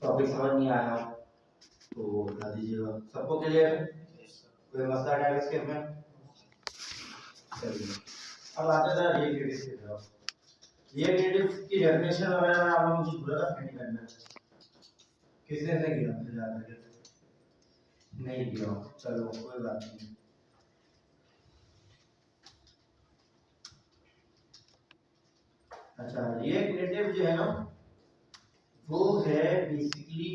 Topic समझ नहीं आया तो बता दीजिएगा। सबको क्लियर है? कोई मसला है इसके में? चलिए अब आते हैं रिएक्टिविटीज की तरफ। रिएक्टिविटीज की डेफिनेशन वगैरह में आप लोग मुझे पूरा नहीं करना है। किसने से किया मुझे याद है नहीं किया, चलो कोई बात नहीं। अच्छा रिएक्ट नेटिव जो है ना वो है बेसिकली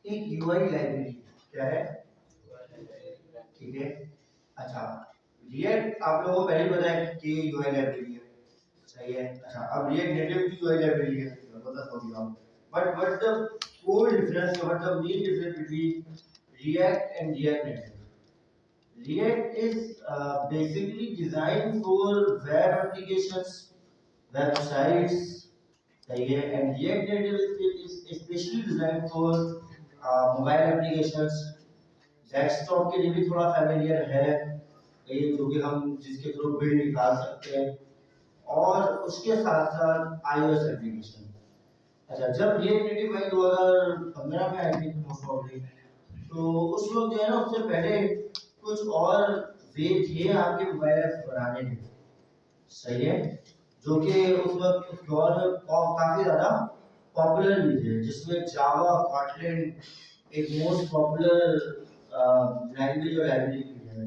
एक यूआई लाइब्रेरी। क्या है? ठीक है। अच्छा रिएक्ट आप लोगों को पहले पता है कि यूआई लाइब्रेरी है, सही है। अच्छा अब रिएक्ट नेटिव की यूआई लाइब्रेरी है, पता हो गया। But what the core difference, what the main difference between react and react native? React is basically designed for web applications, websites, सही है। And React Native is especially designed for mobile applications, desktop के लिए भी थोड़ा familiar है, ये जो कि हम जिसके थ्रू बिल्ड निकाल सकते हैं, और उसके साथ साथ iOS एप्लीकेशन। अच्छा जब React Native आई 2015 में आई थी मोस्ट प्रॉब्ली, तो उस वक्त जो है ना उससे पहले कुछ और वे थे आपके मोबाइल ऐप्स बनाने के, सही है, जो कि उस वक्त उस दौर में काफी ज्यादा पॉपुलर भी थे, जिसमें जावा, कॉटलिन एक मोस्ट पॉपुलर लैंग्वेज और लाइब्रेरी है,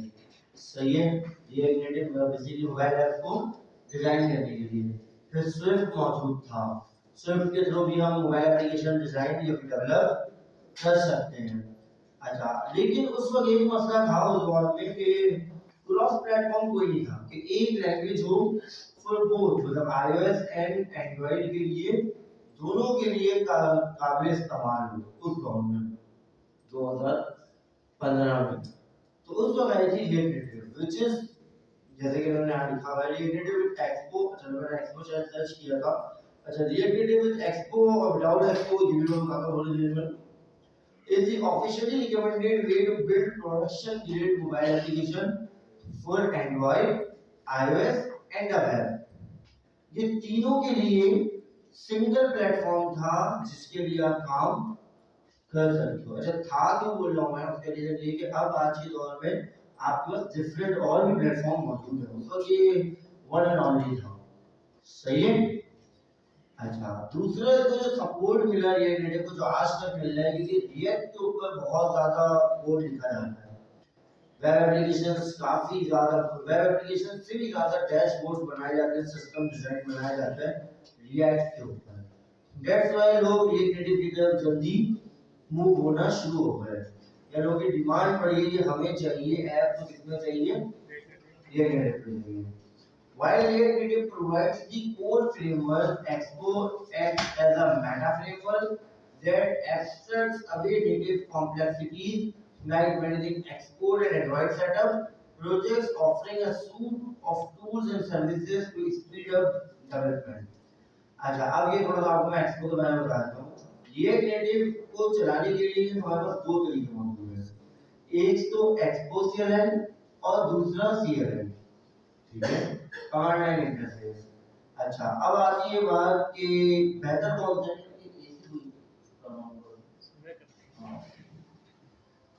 सही है। ये एक नेटिव बेसिकली मोबाइल ऐप को डिजाइन करने के लिए। फिर स्विफ्ट मौजूद था, स्विफ्ट के थ्रू भी हम मोबाइल एप्लीकेशन डिजाइन या फिर डेवलप कर सकते हैं। अच्छा लेकिन उस वक्त एक मसला था उस दौर में कि क्रॉस प्लेटफॉर्म कोई नहीं था कि एक लैंग्वेज हो फॉर बोथ, मतलब iOS एंड एंड्रॉइड के लिए, दोनों के लिए काबिल इस्तेमाल हो उस दौर में 2015 में। तो उस वक्त आई थी रिएक्ट नेटिव, व्हिच इज जैसे कि मैंने यहाँ लिखा हुआ है रिएक्ट नेटिव विद एक्सपो। अच्छा मैंने एक्सपो शायद सर्च किया था। अच्छा रिएक्ट नेटिव विद एक्सपो और विदाउट एक्सपो ये भी लोग काफी बोल रहे हैं is the officially recommended way to build production grade mobile application for Android, iOS and the web। ये तीनों के लिए सिंगल प्लेटफॉर्म था जिसके लिए आप काम कर सकते हो। अच्छा था क्यों बोल रहा हूँ मैं, उसके रीजन ये कि अब आज के दौर में आपके पास डिफरेंट और भी प्लेटफॉर्म मौजूद है, उस वक्त ये वन एंड ओनली था, सही है। अच्छा दूसरा जो सपोर्ट मिला रिएक्ट नेटिव को जो आज तक मिल रहा है, क्योंकि रिएक्ट के ऊपर बहुत ज्यादा कोड लिखा जाता है, वेब एप्लीकेशंस काफी ज्यादा, वेब एप्लीकेशन से भी ज्यादा डैशबोर्ड बनाए जाते हैं, सिस्टम डिजाइन बनाया जाता है रिएक्ट के ऊपर। दैट्स व्हाई लोग रिएक्ट नेटिव की तरफ जल्दी मूव होना शुरू हो गए, या लोगों की डिमांड बढ़ी है कि हमें चाहिए ऐप तो कितना चाहिए, रिएक्ट नेटिव चाहिए। While React Native provides the core framework, Expo acts as a meta framework that abstracts away native complexities like managing export and Android setup, projects offering a suite of tools and services to speed up development। अच्छा अब ये थोड़ा सा आपको मैं expo के बारे में बताता हूँ। React Native को चलाने के लिए हमारे पास दो तरीके मौजूद हैं, एक तो एक्सपो CLI और दूसरा CLI, ठीक है, कमांड लाइन इंटरफेस। अच्छा अब आती है बात कि बेहतर कौन सा है,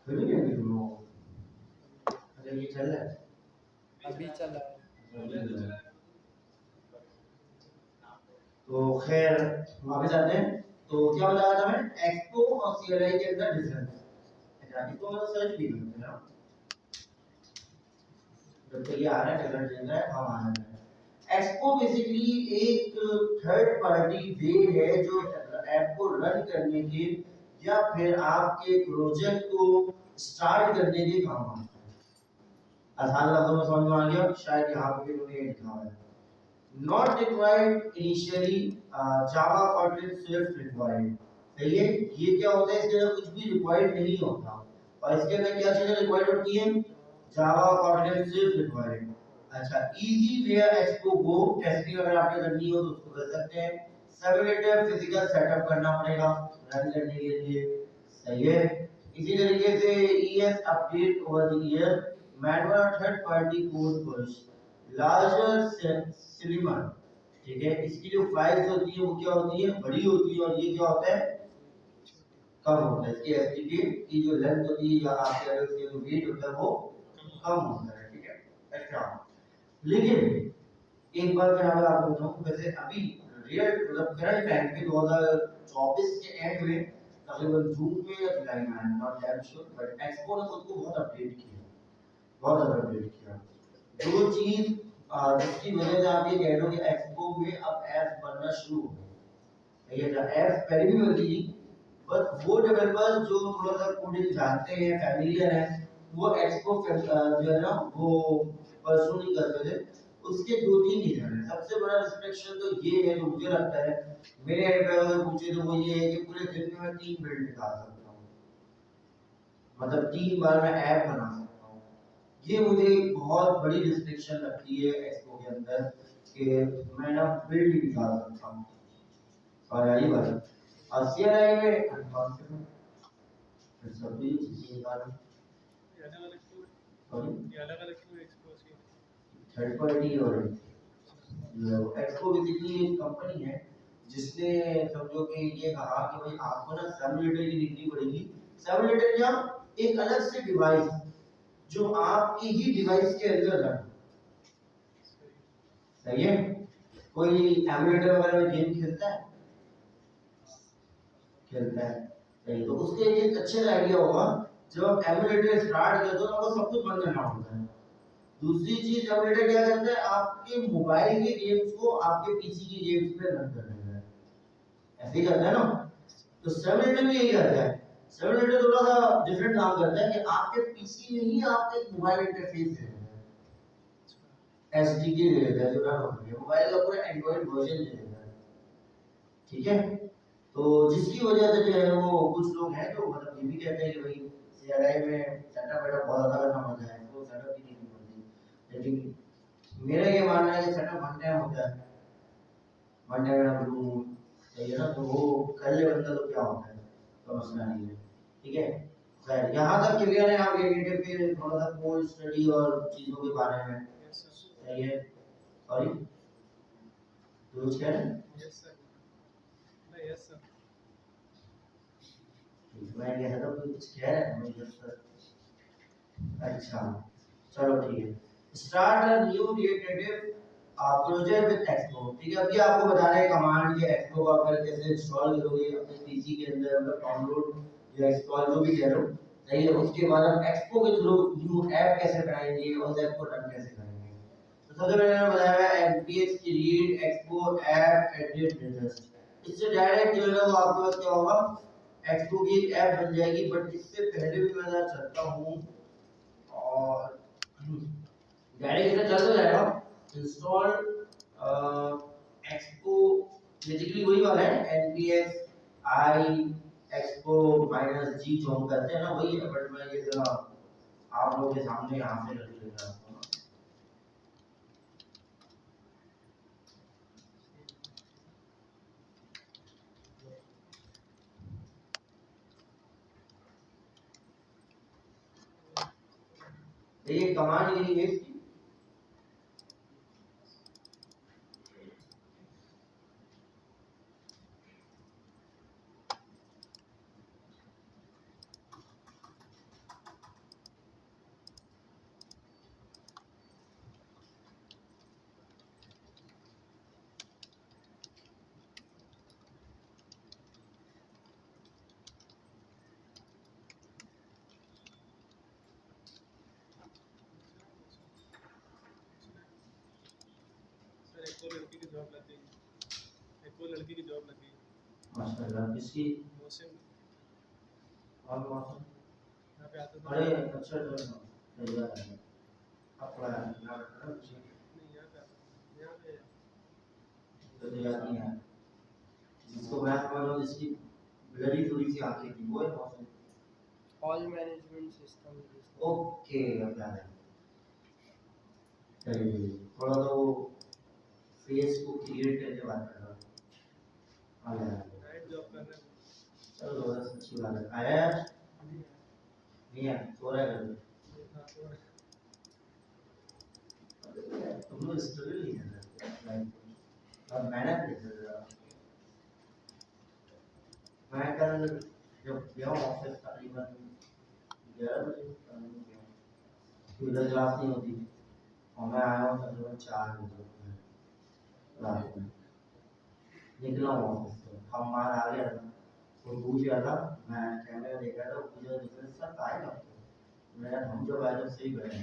फिर भी नहीं सुनो। अच्छा ये चल रहा है, अभी चल रहा है। तो खैर वापस आते हैं। तो क्या बताया था मैं, एक्सपो और सीएलआई के अंदर डिफरेंस। अच्छा इसको मैं सर्च भी करते हैं जब तक ये आ रहा है, चल रहा है, हम आ रहे हैं। एक्सपो बेसिकली एक थर्ड पार्टी वे है जो ऐप को रन करने के या फिर आपके प्रोजेक्ट को स्टार्ट करने के काम आता है। आसान लफ्जों में समझ में आ गया, शायद यहाँ पे भी उन्होंने लिखा हुआ है not required initially, Java, Kotlin, Swift required। सही है, ये क्या होता है, इसके अंदर कुछ भी रिक्वायर्ड नहीं होता, और इसके अंदर क्या चीजें रिक्वायर्ड होती हैं, जावा, कोटलिन, स्विफ्ट रिक्वायर्ड। अच्छा easy where Expo go, testing अगर आपने करनी हो तो उसको कर सकते हैं। सिमुलेटर फिजिकल सेटअप करना पड़ेगा रन करने के लिए, सही है। इसी तरीके से ES update over the year, manual third party code push, larger cinema, ठीक है, इसकी जो फाइल्स होती है वो क्या होती है, बड़ी होती है, और ये क्या होता है, कम होता है। इसकी एसटीके की जो लेंथ होती है या आपके अगर इसका जो वेट होता है वो कम होता है, ठीक है। अच्छा, लेकिन एक बार मैं अगर आपको बताऊं, वैसे अभी रियल मतलब करंट टाइम पे 2024 के एंड में तकरीबन जून में या जुलाई में, I am not that sure, but expo ने खुद को बहुत अपडेट किया, बहुत ज़्यादा अपडेट किया। जो चीज़ जिसकी वजह से आप ये कह लो कि एक्सपो में अब ऐप बनना शुरू हो गए, ये ऐप पहले भी बनती थी, बट वो डेवलपर्स जो थोड़ा सा कोडिंग जानते हैं, फैमिलियर हैं, वो एक्सपो जो है ना वो परसों नहीं करते थे। उसके दो तीन रीजन है। सबसे बड़ा रिस्ट्रिक्शन तो ये है, जो मुझे लगता है, मेरे एंड पे अगर पूछे तो वो ये है कि पूरे दिन में मैं 3 बिल्ड निकाल सकता हूँ, मतलब 3 बार मैं ऐप बना सकता हूँ। ये मुझे बहुत बड़ी रिस्ट्रिक्शन लगती है एक्सपो के अंदर, कि मैं ना बिल्ड निकाल सकता हूँ, और यही बात और सीआरआई में कॉन्फिडेंट सब भी चीजें निकालना, थर्ड पार्टी और एक्सपो बेसिकली एक कंपनी है जिसने समझो कि ये कहा कि भाई आपको ना सिमुलेटर की डिग्री पड़ेगी। सिमुलेटर क्या, एक अलग से डिवाइस जो आपकी ही डिवाइस के अंदर रन, सही है। कोई एमुलेटर वगैरह में गेम खेलता है, सही, तो उसके लिए एक अच्छे का आइडिया होगा, जब आप एमुलेटर स्टार्ट करते हो तो आपको सब कुछ बंद करना होता है। दूसरी चीज एमुलेटर क्या करता है, आपके मोबाइल के गेम्स को आपके पीसी के गेम्स पे रन कर देता है, ऐसे ही करता है ना। तो सिमुलेटर भी यही करता है। सिमुलेटर थोड़ा सा डिफरेंट काम करता है कि आपके पीसी में ही आपको एक मोबाइल इंटरफेस दे देता है, एसडीके दे देता है जो रन होती है, मोबाइल का पूरा एंड्रॉइड वर्जन दे देता है, ठीक है। तो जिसकी वजह से जो है वो कुछ लोग हैं जो मतलब ये भी कहते हैं कि भाई सीआरआई में सेटअप वेटअप बहुत ज़्यादा करना पड़ता है, तो सेटअप की नहीं पड़ती। लेकिन मेरा ये मानना है कि सेटअप वन टाइम होता है, वन टाइम ना ब्लू, सही है ना, तो वो कर ले बंदा तो क्या होता है, तो मसला नहीं है, ठीक है। खैर यहाँ तक क्लियर है, आप ये डिटेल पे थोड़ा सा कोड स्टडी और चीज़ों के बारे में, सही है। सॉरी, तो कुछ कह रहे हैं? यस सर, यस सर, मैं कह रहा हूँ कुछ कह रहे हैं, मुझे सर। अच्छा, चलो ठीक है। Start a new related project with expo, ठीक है। अभी आपको बता रहे हैं कमांड ये एक्सपो का फिर कैसे इंस्टॉल करोगे अपने पीसी के अंदर, मतलब डाउनलोड या इंस्टॉल जो भी कह लो, सही है। उसके बाद हम एक्सपो के थ्रू न्यू ऐप कैसे बनाएंगे और उस ऐप को रन कैसे करेंगे। तो सबसे पहले मैंने बताया है npx create expo app edit latest, इससे डायरेक्ट जो है वो आपके पास क्या होगा, एक्सपो की एक ऐप बन जाएगी। बट इससे पहले भी मैं चलता हूँ और डायरेक्ट इसे चल तो जाएगा, इंस्टॉल एक्सपो बेसिकली वही वाला है, npx i expo -g जो हम करते हैं ना वही है, बट मैं ये जरा आप लोगों के सामने यहाँ से करके लेकर आता हूँ। ये कमांड यही है इसकी, एक और लड़की की जॉब लग गई, एक और लड़की की जॉब लग गई माशाल्लाह। किसकी? मौसम, और मौसम, यहाँ पे आता था अरे अच्छा जो सही बात है, अब थोड़ा याद रखना मुझे, नहीं, यहाँ पे आता था, यहाँ पे तो याद नहीं है। जिसको मैं समझ रहा हूँ, जिसकी ब्लडी थोड़ी सी आंखें थी, वो है मौसम। All management system. ओके, अब याद है। चलिए, थोड़ा तो वो फेस को क्रिएट करके बात कर रहा हूँ, आ गया। नाइट जॉब करना है, चलो बस अच्छी बात है। आया यार? नहीं है, सो रहा है घर में। तुम लोग स्ट्रगल नहीं कर रहे और मेहनत नहीं कर रहे। मैं कल जब गया ऑफिस तकरीबन 11 बजे उधर क्लास नहीं होती और मैं आया हूँ तकरीबन 4 बजे रात में निकला हूँ ऑफिस से। हम बाहर आ गया था वो पूछ रहा था, मैं कैमरा देख रहा था, मुझे डिफरेंस सर आएगा मेरा हम जब आए तो सही बैठे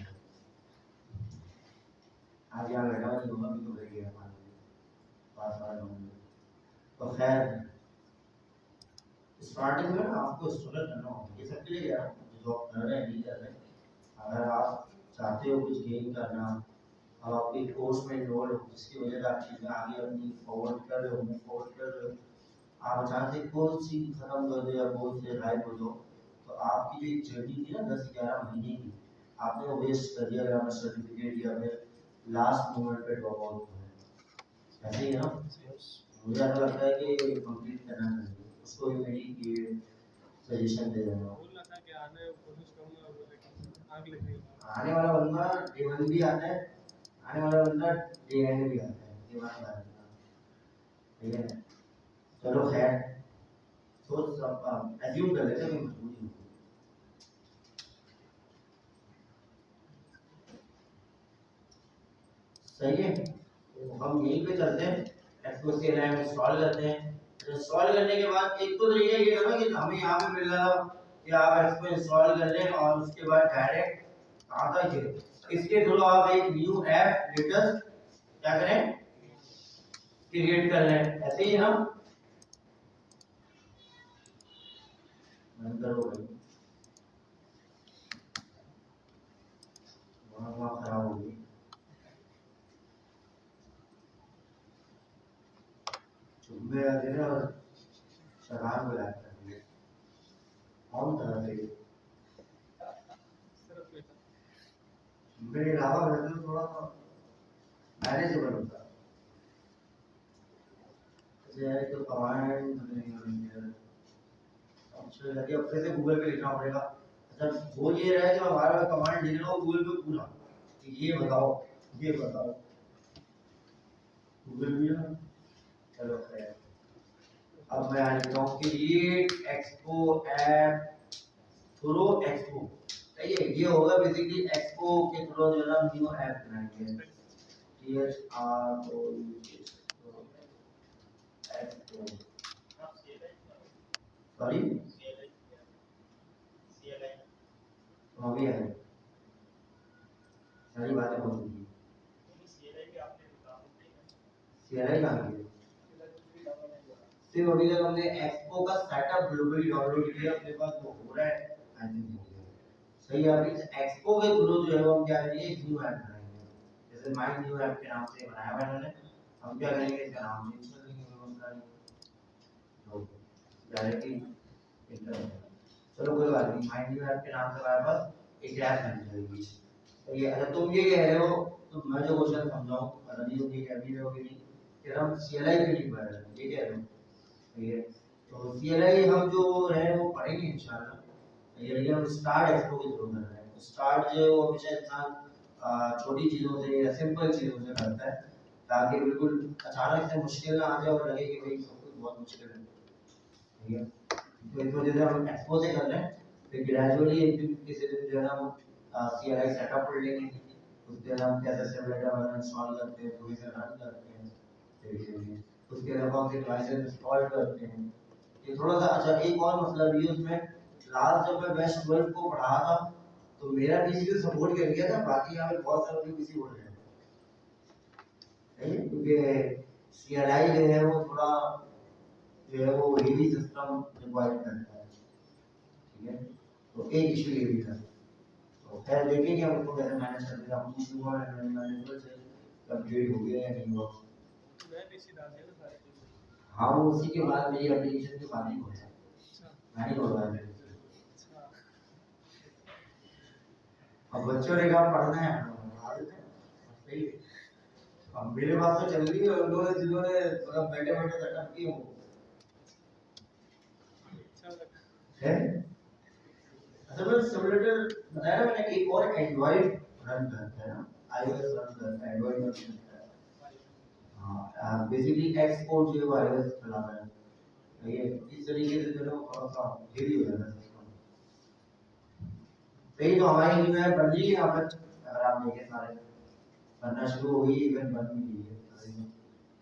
आज यहाँ बैठा हुआ नहीं होगा भी तो बैठ गया पास वाले होंगे। तो खैर स्टार्टिंग में ना आपको स्ट्रगल करना होगा, ये सबके लिए यार जॉब कर रहे हैं नहीं कर रहे, अगर आप चाहते हो कुछ गेन करना, अब आपके कोर्स में इन्वॉल्व हो जिसकी वजह से आप चीज़ें आगे अपनी फॉरवर्ड कर रहे हो, मूव फॉरवर्ड कर रहे हो, आप अचानक से कोर्स ही खत्म कर दो या कोर्स से गायब हो जाओ तो आपकी जो एक जर्नी थी ना 10-11 महीने की आपने वो वेस्ट कर दिया अगर आपने सर्टिफिकेट या फिर लास्ट मोमेंट पे ड्रॉप आउट हो। ऐसे ही है ना, मुझे ऐसा लगता है कि कंप्लीट करना चाहिए, उसको भी मेरी ये सजेशन दे रहा हूँ। बोल रहा था कि आने कोशिश करूंगा लेकिन आग लग रही है। आने वाला बंदा डे 1 भी आता है, आने वाला बंदा डे एंड भी आता है, ये बात है ठीक है। चलो खैर तो सब एज्यूम कर लेते हैं कि मजबूरी होगी। सही है, तो हम यहीं पे चलते हैं, एक्सपोसीएलएम इंस्टॉल करते हैं। इंस्टॉल करने के बाद एक तो तरीका ये था ना कि हमें यहाँ पे मिल रहा था कि आप इसको इंस्टॉल कर लें और उसके बाद डायरेक्ट आता है इसके थ्रू आप एक न्यू ऐप लेटेस्ट क्या करें क्रिएट कर लें, ऐसे ही हम बंद करो भाई वहाँ खराब हो गई। चुम्बे आते हैं और शराब बुलाते हैं कौन तरह से सिर्फ बेटा मेरे अलावा वैसे तो थोड़ा सा मैनेजेबल होता है। जैसे तो कमांड अच्छा लगे अब फिर से गूगल पे लिखना पड़ेगा। अच्छा वो ये रहा है कि हमारा कमांड लिख रहा हूँ गूगल पे पूरा कि ये बताओ गूगल भी ना। चलो खैर अब मैं आ लिखता हूँ create expo app through expo, सही है। ये होगा बेसिकली एक्सपो के थ्रू जो है ना न्यू ऐप बनाएंगे एक्सपो सॉरी अभी है सारी बातें हो चुकी है। सीएलआई कहाँ की सिर्फ अभी तक हमने एक्सपो का सेटअप ग्लोबली डाउनलोड किया अपने पास वो हो रहा है आई थिंक हो गया सही है। अभी एक्सपो के थ्रू जो है वो हम क्या करेंगे एक न्यू ऐप बनाएंगे, जैसे माय न्यू ऐप के नाम से बनाया हुआ है मैंने, हम क्या करेंगे इसका नाम चेंज कर देंगे तो डायरेक्टली इंटर चलो कोई बात नहीं माय न्यू ऐप के नाम से हमारे पास एक ऐप बन जाएगी। तो ये अगर तुम ये कह रहे हो तो मैं जो क्वेश्चन समझाऊं पता नहीं तुम ये कह भी रहे हो कि नहीं कि हम सीएलआई के लिए पढ़ रहे हैं ये कह रहे हो ठीक है। तो सीएलआई हम जो है वो पढ़ेंगे इंशाल्लाह, ये लेकिन हम स्टार्ट एक्सपो के थ्रू कर रहे हैं। स्टार्ट जो है वो हमेशा इंसान छोटी चीज़ों से या सिंपल चीज़ों से करता है ताकि बिल्कुल अचानक से मुश्किल ना आ जाए और लगे कि भाई सब कुछ बहुत मुश्किल है ठीक है। तो इस वजह से हम एक्सपो से कर रहे हैं फिर ग्रेजुअली एक दिन किसी दिन जो है हम सीएलआई सेटअप कर लेंगे, उसके बाद हम कैसे सिमुलेटर वगैरह इंस्टॉल करते हैं पूरी से रन करते हैं फिर उसके बाद कौन से डिवाइसेस इंस्टॉल करते हैं। ये थोड़ा सा अच्छा एक और मसला भी है उसमें, लास्ट जब मैं बेस्ट 12 को पढ़ा था तो मेरा पीसी भी सपोर्ट कर गया था, बाकी यहाँ पे बहुत सारे पीसी हो रहे हैं क्योंकि सीएलआई जो है वो थोड़ा जो है वो हेवी सिस्टम रिक्वायर करता है ठीक है। तो एक इशू ये भी था तो खैर देखेंगे हम उसको कैसे मैनेज करते हैं। हम पूछ लूंगा मैनेजर से कंप्लीट हो गया या नहीं हुआ। मैं पीसी डाल दिया था सारे कुछ। हाँ वो उसी के बाद मेरी एप्लीकेशन के बाद ही हो गया, मैं नहीं बोल रहा है। अब बच्चों ने काम पढ़ना है सही है। अब मेरे पास तो चल रही है उन लोगों ने जिन्होंने मतलब बैठे बैठे सेटअप किए वो है। अच्छा मैं सिमुलेटर बताया ना मैंने एक और एंड्रॉइड रन करता है ना iOS वर्जन है, एंड्रॉइड वर्जन है। हाँ बेसिकली एक्सपोर्ट जो है वो iOS चलाना है, ठीक है। इस तरीके से जो है वो थोड़ा सा हेवी हो जाता है सिस्टम। तो ये तो हमारी ईमेल बन रही है यहाँ पर, अगर आप देखें सारे बनना शुरू हो गई, इवेंट बन भी गई है,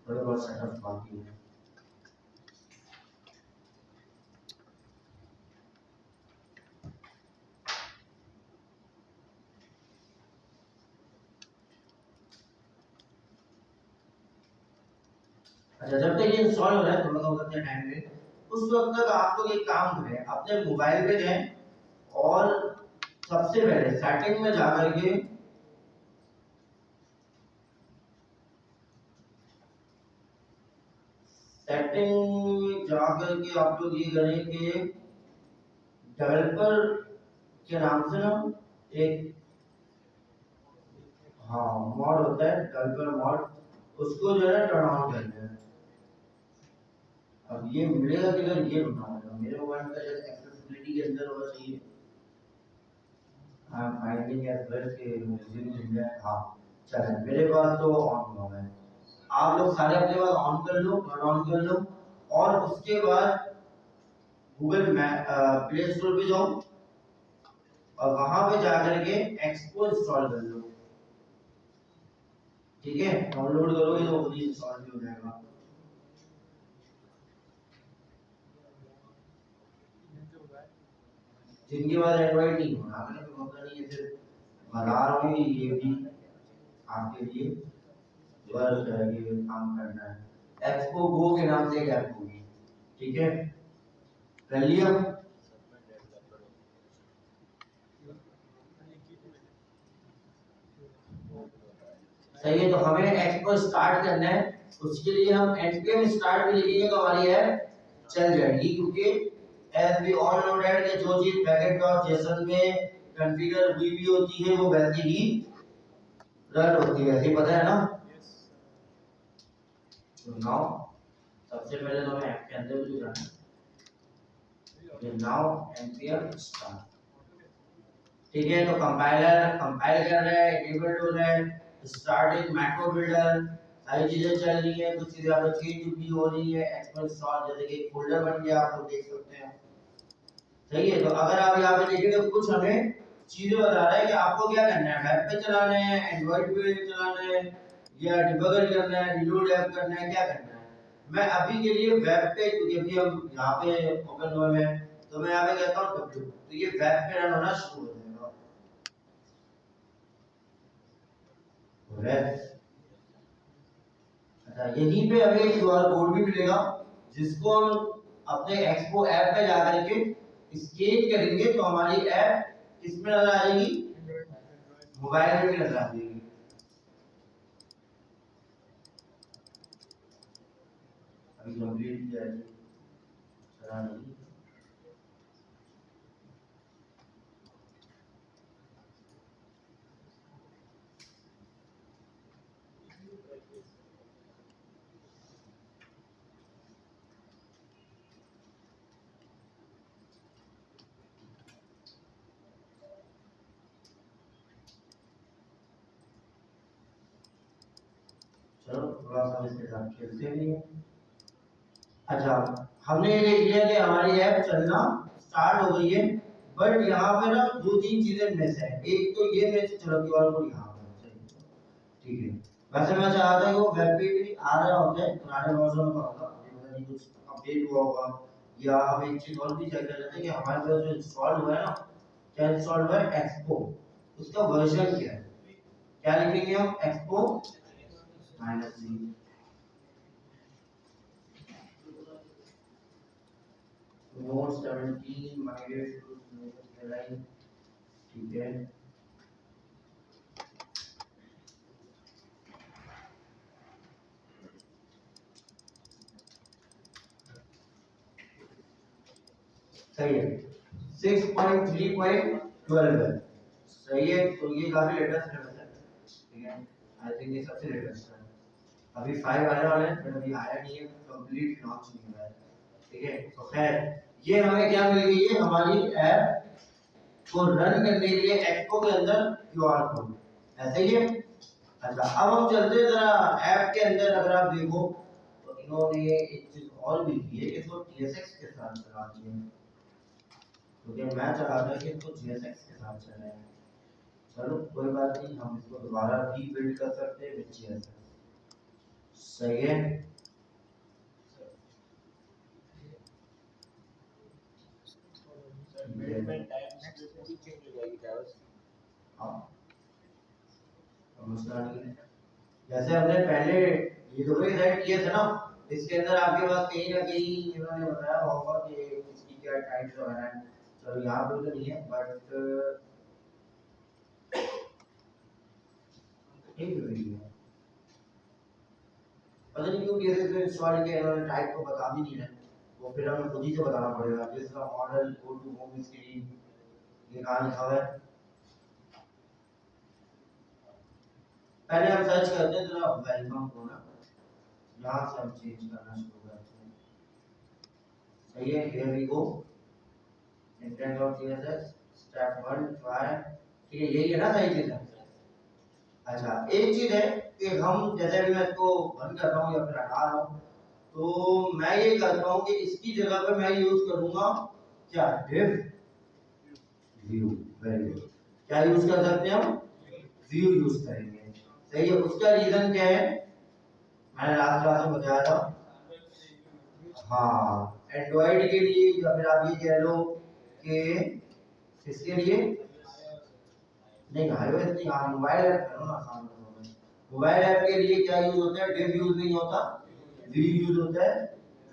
थोड़े बहुत सेटअप बाकी है। अच्छा जब तक ये इंस्टॉल हो रहा है, थोड़ा सा हो सकता है टाइम ले, उस वक्त तक आप लोग एक काम करें, अपने मोबाइल पे जाएं और सबसे पहले सेटिंग में जाकर के आप लोग ये करें कि डेवलपर के नाम से ना एक हाँ मॉड होता है, डेवलपर मॉड, उसको जो है टर्न ऑन करना है। अब ये मिलेगा कि अगर ये ढूंढना मेरे मोबाइल का जैसे एक्सेसिबिलिटी के अंदर होना चाहिए। I am finding as well के म्यूजिक है, हाँ चलें, मेरे पास तो ऑन हुआ है। आप लोग सारे अपने पास ऑन कर लो, टर्न ऑन कर लो, और उसके बाद गूगल मैप प्ले स्टोर पे जाओ और वहां पे जाकर के एक्सपो इंस्टॉल कर लो, ठीक है। डाउनलोड करोगे तो खुद ही इंस्टॉल भी हो जाएगा। जिनके पास एंड्रॉइड नहीं होगा, मैंने तो मतलब नहीं है, सिर्फ बता रहा हूँ ये भी आपके लिए वर्क ये काम करना है। एक्सपो गो के नाम से एक ऐप होगी, ठीक है, कर लिया। सही है, तो हमें एक्सपो स्टार्ट करना है, उसके लिए हम npm स्टार्ट भी लिखेंगे तो हमारी ऐप चल जाएगी, क्योंकि as we all know that कि जो चीज package.json में कॉन्फ़िगर हुई भी होती है वो वैसे ही रन होती है, वैसे ही पता है ना। तो नाउ सबसे पहले तो हमें ऐप के अंदर भी जाना है, नाउ npm स्टार्ट, ठीक है। तो कंपाइल कर रहा है, इनेबल्ड हो रहा है, स्टार्टिंग मैक्रो बिल्डर, सारी चीजें चल रही है, कुछ चीजें आप चेंज भी हो रही है, एक्सपेंस इंस्टॉल जैसे कि एक फोल्डर बन गया, आप लोग देख सकते हैं, सही है। तो अगर आप यहाँ पे देखें तो कुछ हमें चीजें बता रहा है कि आपको क्या करना है, वेब पे चलाना है, एंड्रॉइड पे चलाना है, या डिबगर करना है, रीलोड ऐप करना है, क्या करना है। मैं अभी के लिए वेब पे, क्योंकि अभी हम यहाँ पे ओपन हुए हैं, तो मैं यहाँ पे कहता हूँ w, तो ये वेब पे रन होना शुरू हो जाएगा। अच्छा यहीं पे हमें एक QR कोड भी मिलेगा, जिसको हम अपने एक्सपो ऐप पे जाकर के स्कैन करेंगे तो हमारी ऐप किसमें नजर आएगी, मोबाइल में भी नजर आ जाएगी। अभी कंप्लीट किया है, चला नहीं। चलो थोड़ा सा इसके साथ खेलते हैं। अच्छा हमने ये देख लिया कि हमारी ऐप चलना स्टार्ट हो गई है, बट यहाँ पे ना दो तीन चीजें मिस है। एक तो ये मिस, चलो QR कोड यहाँ पर, ठीक है। वैसे मैं चाहता हूँ वो वेब पे भी आ रहा होता है, पुराने वर्जन में होगा, अभी पता नहीं कुछ अपडेट हुआ होगा, या हम एक चीज और भी चेक कर लेते हैं कि हमारे पास जो इंस्टॉल हुआ है ना, क्या इंस्टॉल हुआ है, एक्सपो, उसका वर्जन क्या है, क्या लिखेंगे हम, Expo -c, note 17 migrate to line, ठीक है। सही है, 6.3.12 है, सही है। तो ये काफी लेटेस्ट है, ठीक है, आई थिंक ये सबसे लेटेस्ट है। अभी 5 आने वाले हैं, बट अभी आया नहीं है, कंप्लीट लॉन्च नहीं हुआ है, ठीक है। तो खैर ये हमें क्या मिल गई है, हमारी ऐप को रन करने के लिए एक्सपो के अंदर QR कोड, ऐसा ही है। अच्छा, अब हम चलते हैं जरा ऐप के अंदर। अगर आप देखो तो इन्होंने एक चीज और भी की है कि इसको TSX के साथ चलाती है, क्योंकि मैं चाहता था कि इसको GSX के साथ चलाएं। चलो कोई बात नहीं, हम इसको दोबारा रीबिल्ड कर सकते हैं विद GSX। सही है। हाँ, जैसे हमने पहले ये तो सेट किया था ना, इसके अंदर आपके पास कहीं ना कहीं इन्होंने बताया होगा कि इसकी क्या टाइप्स वगैरह हैं। चलो यहाँ पे तो नहीं है, बट एक वीडियो है, पता नहीं क्यों कैसे से इंस्टॉल किया इन्होंने, टाइप तो बता भी नहीं रहे, वो फिर हमें खुद ही से बताना पड़ेगा। जैसे model go to home screen, ये कहाँ लिखा हुआ है, पहले हम सर्च करते हैं जरा वेलकम को ना, यहाँ से हम चेंज करना शुरू करते हैं। सही है, here we go, intent of CSS step 1 try. ठीक है, यही है ना सही चीज है। अच्छा, एक चीज है कि हम जैसे भी मैं इसको बंद कर रहा हूँ या फिर हटा रहा हूँ, तो मैं ये करता हूँ कि इसकी जगह पे मैं यूज करूंगा क्या, div व्यू। वेरी गुड, क्या यूज कर सकते हैं हम, व्यू यूज करेंगे। सही है, उसका रीजन क्या है, मैंने लास्ट क्लास में बताया था। हाँ, एंड्रॉइड के लिए या फिर आप ये कह लो कि किसके लिए, नहीं iOS नहीं, आप मोबाइल ऐप करो ना सामने। मोबाइल ऐप के लिए क्या यूज होता है, div यूज नहीं होता, व्यू यूज होता है,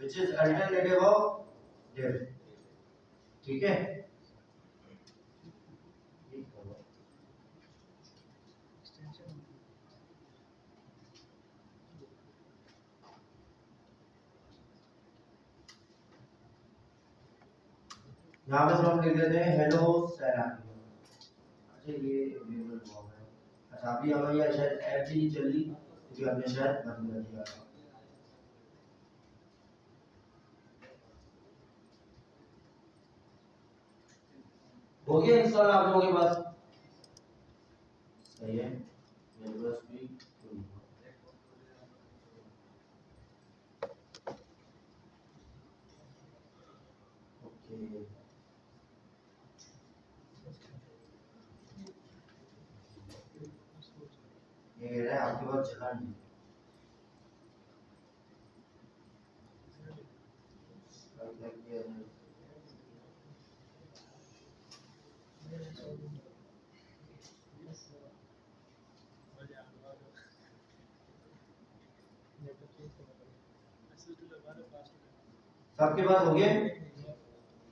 which is alternative of div। ठीक है, यहाँ पे हम लिख देते हैं हेलो सैलानी। अच्छा, ये अवेलेबल हुआ है। अच्छा, अभी हमें यह शायद ऐप भी नहीं चल रही क्योंकि हमने शायद बंद कर दिया था। हो गया इंस्टॉल आप लोगों के पास, सही है, मेरे पास भी ओके। ये है आपके पास चला नहीं, सबके पास हो गया।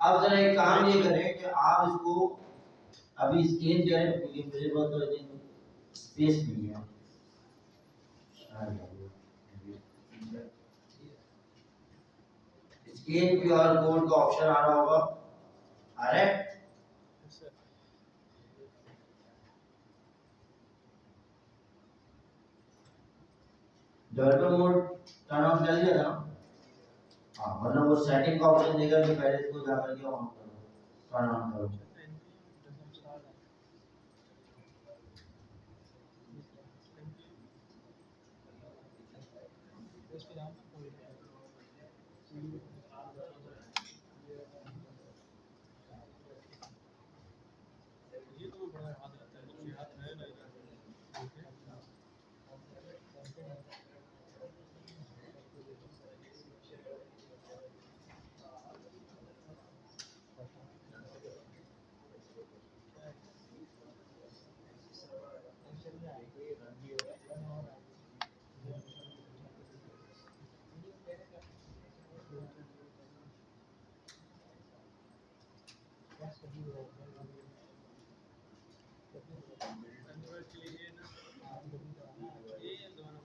अब जरा एक काम ये करें कि आप इसको अभी स्कैन करें, क्योंकि मेरे पास तो स्पेस नहीं है। स्कैन QR कोड का ऑप्शन आ रहा होगा, आ रहा है। डेवलपर मोड टर्न ऑफ कर लिया था ना, हाँ, मतलब वो सेटिंग का ऑप्शन देगा कि पहले इसको जाकर के ऑन करो, टर्न ऑन करो। ये तो बड़ा याद रहता है, जो याद है ना इधर। एंड्रॉइड के लिए ये ना, ये दोनों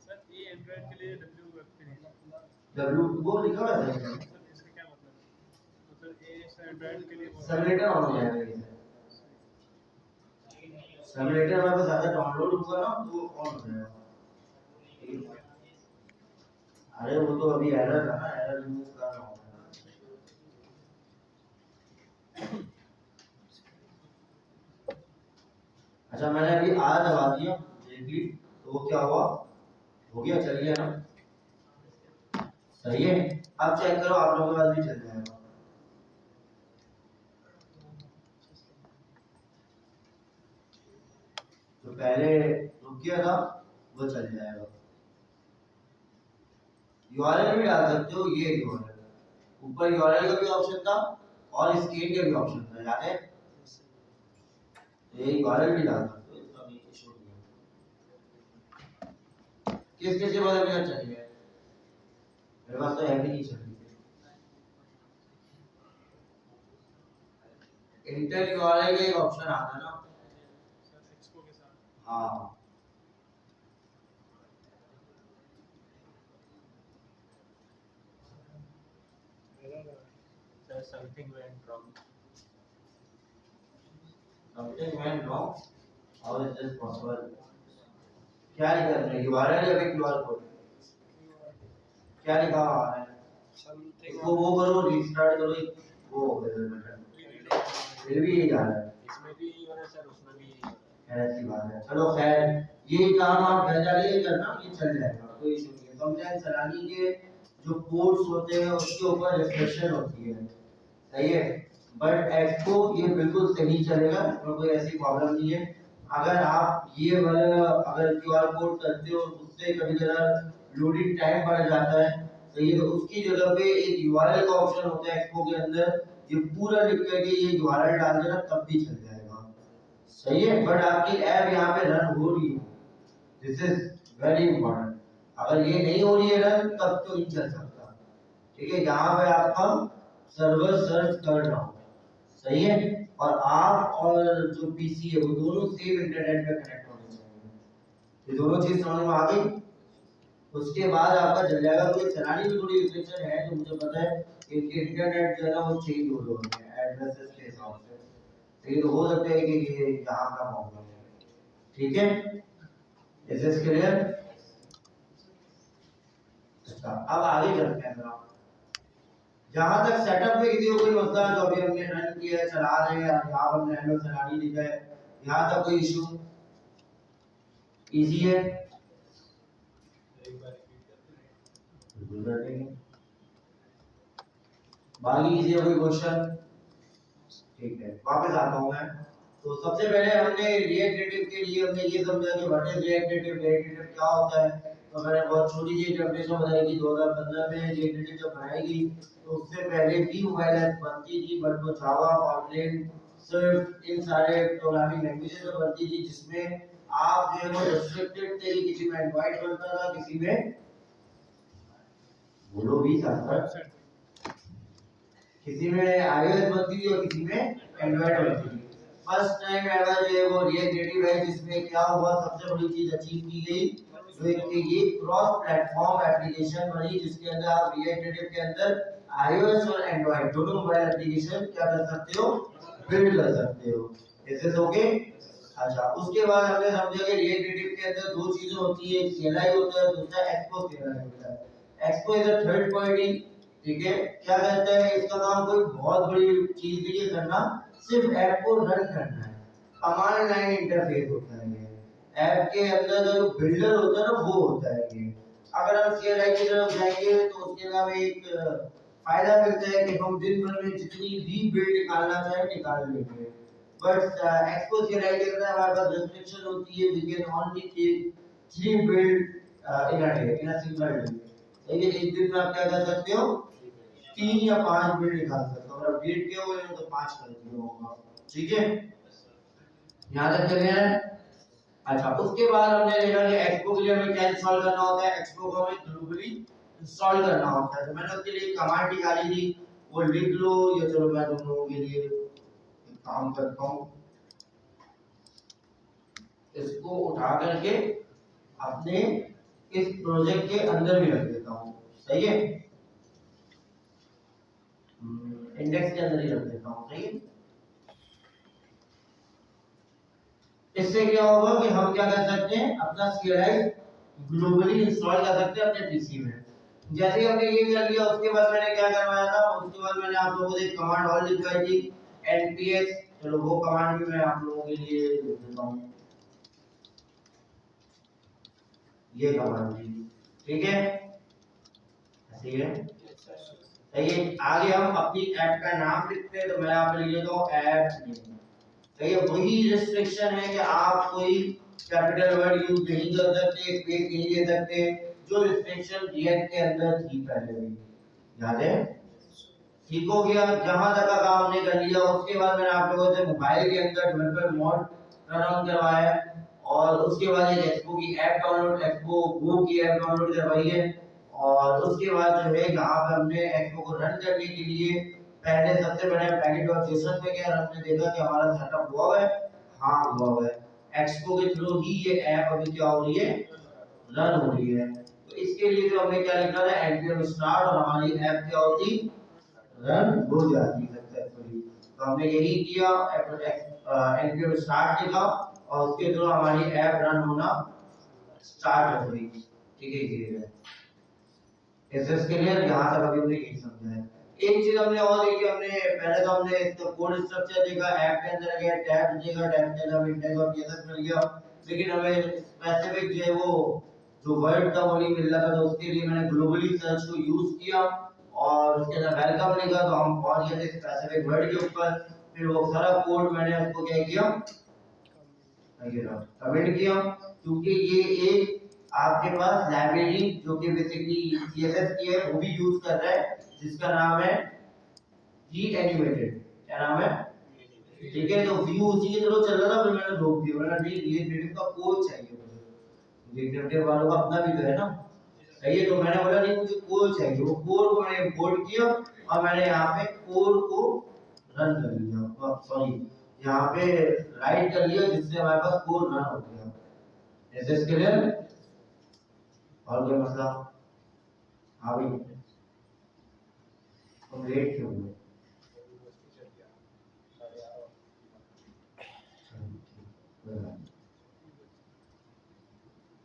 सर, ये एंड्रॉइड के लिए डब्ल्यू वो लिखा हुआ है सर, इसका क्या मतलब है? तो सर ये एंड्रॉइड के लिए सिमुलेटर ऑन हो जाएगा ये, सिमुलेटर में ज्यादा डाउनलोड होगा ना तो ऑन हो जाएगा। अरे वो तो अभी एरर था ना, एरर रिमूव कर रहा हूँ। अच्छा मैंने अभी आ दबा दिया directly, तो वो क्या हुआ, हो गया, चल गया ना, सही है। अब चेक करो आप लोगों के पास भी चल जाएगा। जो पहले रुक गया था वो चल जाएगा। यूआरएल भी डाल सकते हो, ये यूआरएल ऊपर यूआरएल का भी ऑप्शन था और स्कैन का भी ऑप्शन था, याद है? ये यूआरएल भी डाल सकते हो, इसका भी इशू नहीं है। किस किस के बाद अभी चल गया, मेरे पास तो है भी नहीं चल रही। इंटर यूआरएल का एक ऑप्शन आता है ना, एक्सपो के साथ। हाँ Sir, something went wrong. something went wrong, how is this possible? क्या लिखा है यूआरएल या फिर क्यूआर कोड, क्या लिखा हुआ है? इसको वो करो, रीस्टार्ट करो, वो हो गया बटन, फिर भी ये जा रहा है। इसमें भी यही हो रहा है सर, उसमें भी यही हो रहा खैर ऐसी बात है, चलो खैर ये काम आप घर जाके करना, ये चल जाएगा, कोई इशू नहीं है। समटाइम्स सलानी के जो कोड्स होते हैं उसके ऊपर रिस्ट्रिक्शन होती है, सही है, बट एक्सपो ये बिल्कुल सही चलेगा, इसमें कोई ऐसी प्रॉब्लम नहीं है। अगर आप ये वाला अगर क्यूआर कोड करते हो उससे कभी जरा लोडिंग टाइम बढ़ जाता है, सही है, तो उसकी जगह पे एक यूआरएल का ऑप्शन होता है एक्सपो के अंदर, ये पूरा लिख करके ये यूआरएल डाल देना तब भी चल जाएगा, सही है। बट आपकी ऐप यहाँ पे रन हो रही है, दिस इज वेरी इंपॉर्टेंट। अगर ये नहीं हो रही है रन तब तो नहीं चल सकता, ठीक है। यहाँ पे आपका सर्वर सर्च कर रहा हूँ, सही है, और आप और जो पीसी है वो दोनों सेम इंटरनेट पे कनेक्ट होने चाहिए, ये दोनों चीज समझ में आ गई। उसके बाद आपका चल जाएगा। कोई चलानी में थोड़ी रिस्ट्रिक्शन है जो मुझे पता है, क्योंकि इंटरनेट जो है ना वो चेंज हो रहे हैं एड्रेसेस के हिसाब से, तो ये तो हो सकता है कि ये यहाँ का प्रॉब्लम है, ठीक है, इज दिस क्लियर? अच्छा अब आगे चलते हैं जरा, जहां तक सेटअप में किसी को कोई मसला जो अभी हमने रन किया है, चला रहे हैं, यहाँ पर मैनुअल चलानी लिखा है, यहाँ तक कोई इशू इजी है? बाकी किसी का कोई क्वेश्चन? ठीक है, वापस आता हूँ मैं। तो सबसे पहले हमने रिएक्ट नेटिव के लिए हमने ये समझा कि what is react native, react native क्या होता है। तो मैंने बहुत छोटी सी डेफिनेशन बताई कि 2015 में रिएक्ट नेटिव जब बनाई गई तो उससे पहले भी मोबाइल ऐप बनती थी, बट वो जावा, कोटलिन, सिर्फ इन सारे प्रोग्रामिंग लैंग्वेजेस में बनती थी, जिसमें आप जो है वो रेस्ट्रिक्टेड थे कि किसी में एंड्रॉइड बनता था, किसी में बोलो भी साथ, किसी में iOS बनती थी और किसी में एंड्रॉइड बनती थी। फर्स्ट टाइम एवर जो है वो रिएक्ट नेटिव है, जिसमें क्या हुआ, सबसे बड़ी चीज अचीव की गई जो ये क्रॉस प्लेटफॉर्म एप्लीकेशन बनी, जिसके अंदर आप रिएक्ट नेटिव के अंदर iOS और एंड्रॉइड दोनों मोबाइल एप्लीकेशन क्या कर सकते हो, बिल्ड कर सकते हो। Is this okay? अच्छा, उसके बाद हमने समझा कि रिएक्ट नेटिव के अंदर दो चीजें होती है, एक CLI होता है, दूसरा एक्सपो CLI होता है। Expo is a third party, ठीक है, क्या कहता है, इसका काम कोई बहुत बड़ी चीज नहीं है करना, सिर्फ ऐप को रन करना है, कमांड लाइन इंटरफेस होता है ये। ऐप के अंदर जो बिल्डर होता है ना वो होता है ये। अगर हम CLI की तरफ जाएंगे तो उसके हमें एक फायदा मिलता है कि हम दिन भर में जितनी भी बिल्ड निकालना चाहे निकाल लेंगे, बट एक्सपो CLI के अंदर हमारे पास रेस्ट्रिक्शन होती है, we can only take 3 build in a day, in a single day, ठीक है। एक दिन में आप क्या कर सकते हो, 3 या 5 बिल्ड निकाल सकते हो, अगर अपडेट किया हुआ है तो 5 कर दिया होगा, ठीक है, यहां तक चले हैं। अच्छा, उसके बाद हमने देखा कि एक्सपो के लिए हमें क्या इंस्टॉल करना होता है, एक्सपो को हमें ग्लोबली इंस्टॉल करना होता है। तो मैंने उसके लिए कमांड निकाली थी, वो लिख लो, या चलो मैं तुम लोगों के लिए एक काम करता हूं, इसको उठा करके अपने इस प्रोजेक्ट के अंदर भी रख देता हूं, सही है, इंडेक्स के अंदर ही रख देता हूं, सही है। इससे क्या होगा कि हम क्या कर सकते हैं, अपना CLI ग्लोबली इंस्टॉल कर सकते हैं अपने पीसी में। जैसे ही हमने ये कर लिया उसके बाद मैंने क्या करवाया था, उसके बाद मैंने आप लोगों को एक कमांड और लिखवाई थी nps। चलो वो कमांड भी मैं आप लोगों के लिए लिख देता हूं, ये कमांड थी, ठीक है, ऐसे ही है। सही, आगे हम अपनी ऐप का नाम लिखते हैं, तो मैं यहाँ पे लिख लेता हूँ ऐप नेम। सही है, वही रिस्ट्रिक्शन है कि आप कोई कैपिटल वर्ड यूज नहीं कर सकते, स्पेस नहीं दे सकते, जो रिस्ट्रिक्शन रिएक्ट के अंदर थी पहले भी, याद है? ठीक हो गया, जहां तक का काम हमने कर लिया। उसके बाद मैंने आप लोगों से मोबाइल के अंदर डेवलपर मोड रन ऑन करवाया है, और उसके बाद एक एक्सपो की ऐप डाउनलोड, एक्सपो गो की ऐप डाउनलोड करवाई है, और उसके बाद जो है यहाँ पे हमने एक्सपो को रन करने के लिए पहले सबसे पहले पैकेट.json पे गया, हमने देखा कि हमारा सेटअप हुआ है, हाँ हुआ है। एक्सपो के थ्रू ही ये ऐप अभी क्या हो रही है, रन हो रही है। तो इसके लिए जो हमने क्या लिखा था npm start, और हमारी ऐप क्या होती, रन हो जाती सक्सेसफुली। तो हमने यही किया, npm start लिखा, और उसके थ्रू हमारी ऐप रन होना स्टार्ट हो गई, ठीक है। ये एसएस के लिए यहाँ तक अभी हमने यही समझा है। एक चीज हमने और देखी, हमने पहले तो हमने कोड स्ट्रक्चर देखा, ऐप के अंदर गया, टैब देखा, टैब के अंदर इंडेक्स और सीएसएस मिल गया, लेकिन हमें स्पेसिफिक जो है वो जो वर्ड था वो नहीं मिल रहा था, तो उसके लिए मैंने ग्लोबली सर्च को यूज किया, और उसके अंदर वेलकम लिखा, तो हम पहुंच गए थे स्पेसिफिक वर्ड के ऊपर। फिर वो सारा कोड मैंने उसको क्या किया, कमेंट किया, क्योंकि ये एक आपके पास लाइब्रेरी जो कि बेसिकली सीएसएस की है वो भी यूज कर रहा है, जिसका नाम है Reanimated। क्या नाम है, ठीक है। तो व्यू उसी की तरह चल रहा था, फिर मैंने रोक दिया, मैंने नहीं, Reanimated का कोड चाहिए मुझे, Reanimated वालों का अपना भी तो है ना, सही है। तो मैंने बोला नहीं, मुझे कोड चाहिए, वो कोड को मैंने इंपोर्ट किया, और मैंने यहाँ पे कोड को रन कर लिया, सॉरी यहाँ पे राइट कर लिया, जिससे हमारे पास कोड रन हो गया। एसएस क्लियर, और कोई मसला? हाँ भाई, तुम लेट क्यों हुए?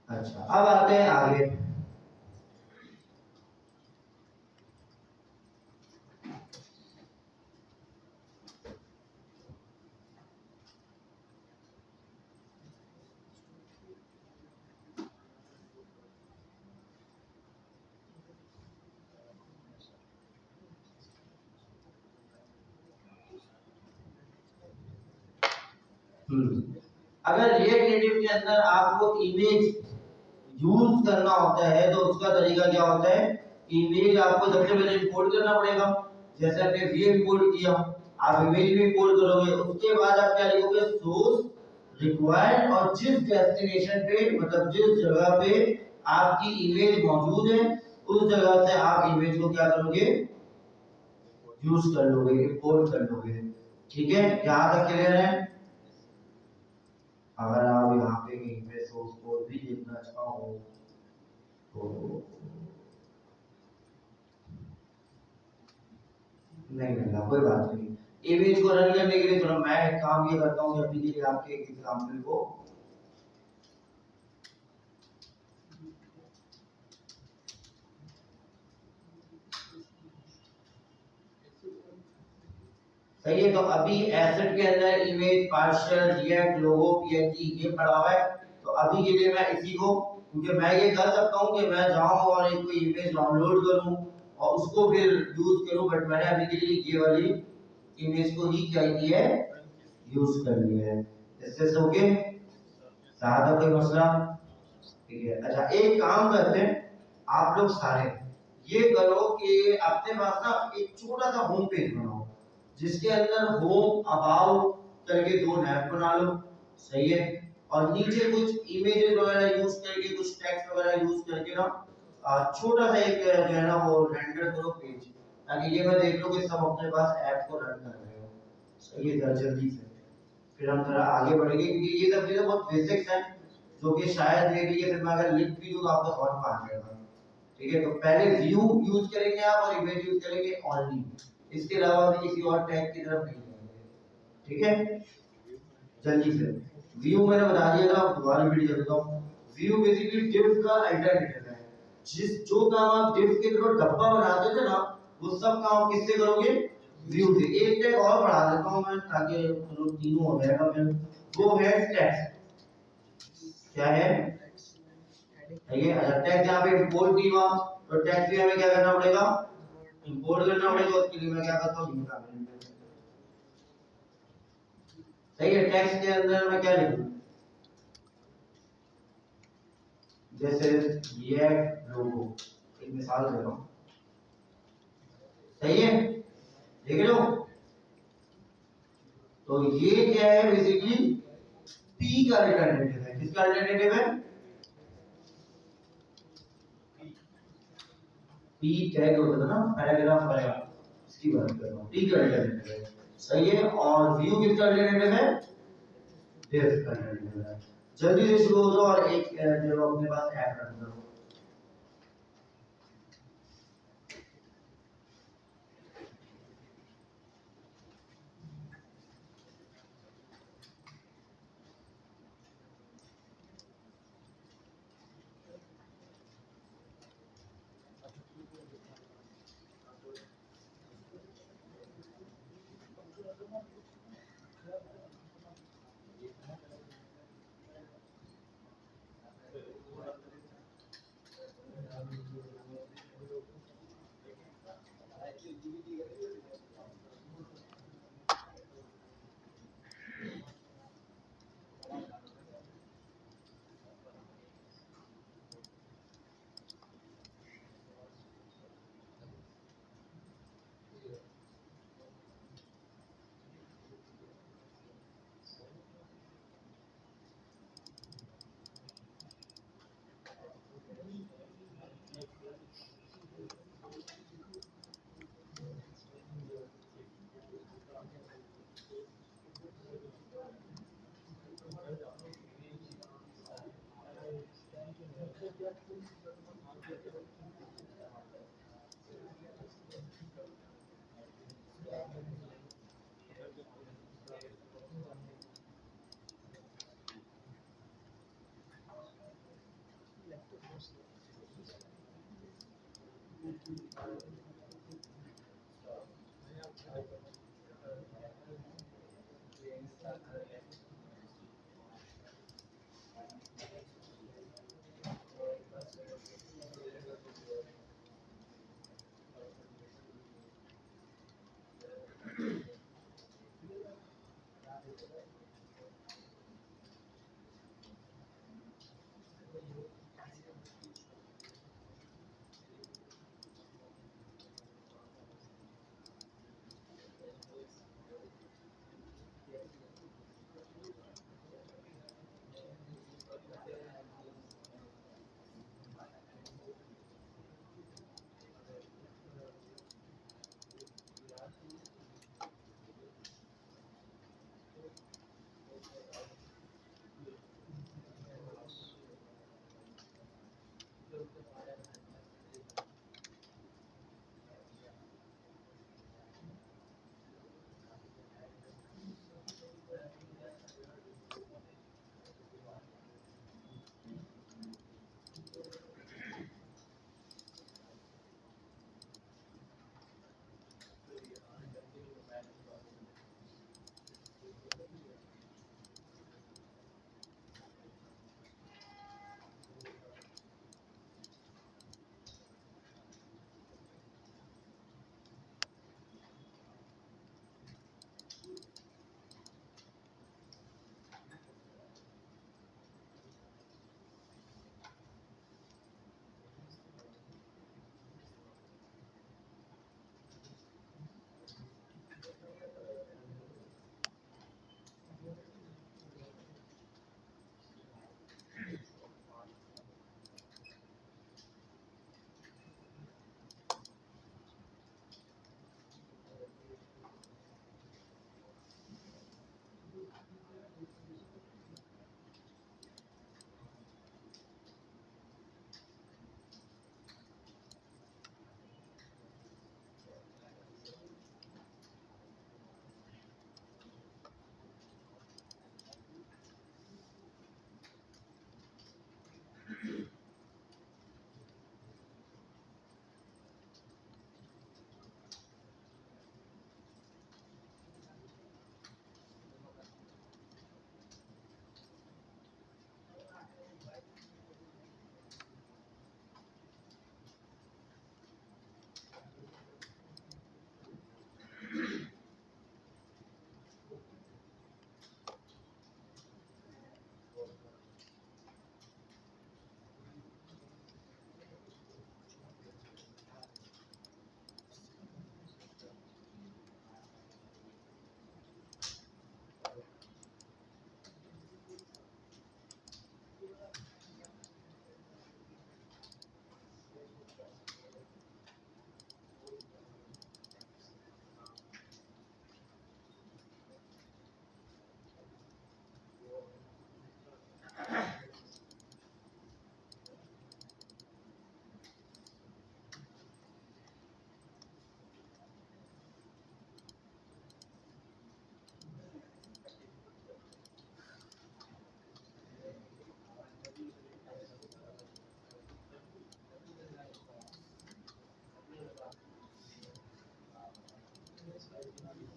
अच्छा, अब आते हैं आगे। अगर रिएक्ट नेटिव के अंदर आपको इमेज यूज करना होता है, तो उसका तरीका क्या होता है, इमेज आपको सबसे पहले इंपोर्ट करना पड़ेगा, जैसे आपने व्यू इंपोर्ट किया, आप इमेज भी इंपोर्ट करोगे, उसके बाद आप क्या लिखोगे, सोर्स रिक्वायर्ड, और जिस डेस्टिनेशन पे, मतलब जिस जगह पे आपकी इमेज मौजूद है, उस जगह से आप इमेज को क्या करोगे, यूज कर लोगे, इंपोर्ट कर लोगे, ठीक है। यहां तक क्लियर है? अगर आप यहाँ पे कहीं पे सोर्स कोड भी देखना चाहो तो नहीं मिला, कोई बात नहीं। इमेज को रन करने के लिए चलो मैं एक काम ये करता हूँ, अभी के लिए आपके एक एग्जांपल को सही है। तो अभी एसेट के अंदर इमेज, पार्शियल, रिएक्ट, लोगो, पीएनजी ये पड़ा हुआ है, तो अभी के लिए मैं इसी को, क्योंकि मैं ये कर सकता हूँ कि मैं जाऊँ और एक कोई इमेज डाउनलोड करूँ और उसको फिर यूज करूँ, बट मैंने अभी के लिए ये वाली इमेज को ही क्या किया है, यूज कर लिया है। इससे हो गए, ज्यादा कोई मसला? ठीक है। अच्छा, एक काम करते हैं, आप लोग सारे ये करो कि अपने पास ना एक छोटा सा होम पेज बनाओ, जिसके अंदर होम, अबाउट करके दो नैप बना लो, सही है, और नीचे कुछ इमेजेस वगैरह यूज करके, कुछ टेक्स्ट वगैरह यूज करके ना छोटा सा एक जो है ना वो रेंडर करो पेज, ताकि ये मैं देख लो कि सब अपने पास ऐप को रन कर रहे हो, सही है। जल्दी से फिर हम थोड़ा आगे बढ़ेंगे, क्योंकि ये सब चीजें बहुत बेसिक्स हैं, जो कि शायद मे भी ये फिर मैं अगर लिख भी दूं तो आपको समझ में आ जाएगा, ठीक है। तो पहले व्यू यूज करेंगे आप, और इमेज यूज करेंगे ओनली, इसके अलावा भी किसी और टैग की तरफ नहीं जाएंगे, ठीक है। जल्दी से व्यू मैंने बता दिया था, दोबारा वीडियो देता हूं। व्यू बेसिकली div का अल्टरनेटिव है। जो काम आप div के थ्रू डब्बा बनाते थे ना, वो सब काम किससे करोगे? व्यू से। एक टैग और बढ़ा देता हूं मैं ताकि चलो तीनों हो जाएगा फिर। वो है टेक्स्ट। क्या है? ये अच्छा टेक्स्ट यहाँ पे इंपोर्ट की हुआ, तो टेक्स्ट भी हमें क्या करना पड़ेगा? इंपोर्ट करना पड़ेगा। उसके लिए मैं क्या करता हूँ, सही है। टेक्स्ट के अंदर मैं क्या लिखूं? जैसे ये लोगो, एक मिसाल दे रहा हूं, सही है, देख लो। तो ये क्या है? बेसिकली पी का अल्टरनेटिव है। किसका अल्टरनेटिव है? पी टैग होता था ना, पैराग्राफ आया, इसकी बात कर रहा हूं। पी का अल्टरनेटिव है, सही है। और व्यू किसका अल्टरनेटिव है? दिस का अल्टरनेटिव है। जल्दी से शुरू हो जाओ और एक जो अपने पास ऐप रन करो।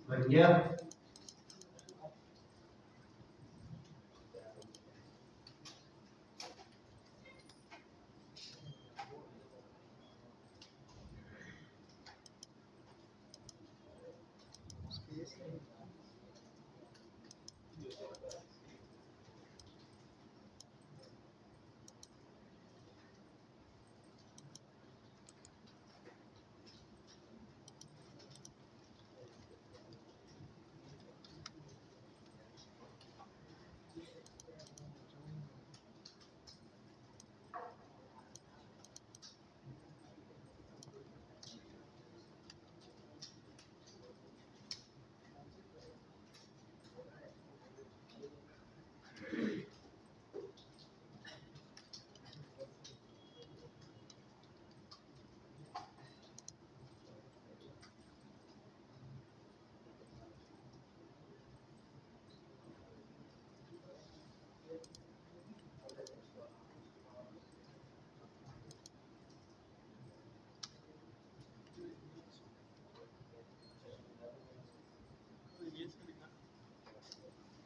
बन गया।